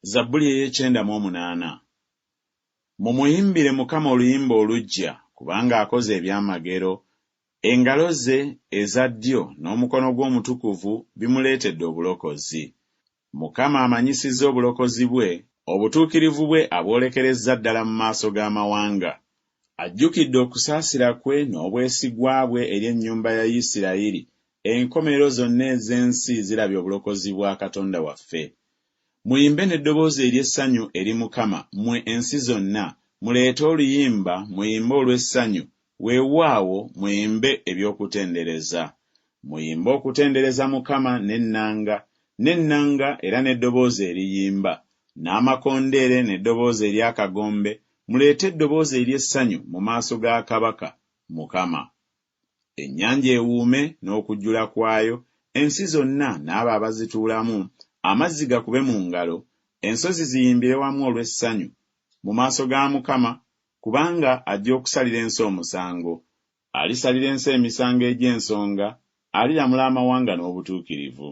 Zabbuli ey'ekyenda mumuyimbire Mukama oluyimba oluggya kubanga akoze ebyamagero. Engalo ze eza ddyo n'omukono gw'omutukuvu bimuleetedde obulokozi. Mukama amanyisizza obulokozi bwe, obutuukirivu bwe abwolekerezza ddala mu maaso g'amawanga. Ajjukidde okusaasira kwe n'obwesigwa bwe eri ennyumba ya Isirayiri. Enkomerero zonna ez'ensi zirabye obulokozi bwa Katonda waffe. Muyimbe n'eddoboozi ery'essanyu eri Mukama, mmwe ensi zonna, muleete oluyimba, muyimbe olw'essanyu, weewaawo muyimbe eby'okutendereza. Muyimbe okutendereza Mukama n'ennanga era n'eddoboozi eriyimba, n'amakondeere n'eddoboozi ery'akagombe, muleete eddoboozi ery'essanyu mu maaso ga Kabaka, Mukama. Ennyanja ewuume n'okujjula kwayo, ensi zonna n'abo abazituulamu, amazzi gakube mu ngalo, ensozi ziyimbire wamu olw'essanyu mu maaso ga Mukama, kubanga ajja okusalira ensi omusango. Alisalira ensi emisango egy'ensonga, aliramula amawanga n'obutuukirivu.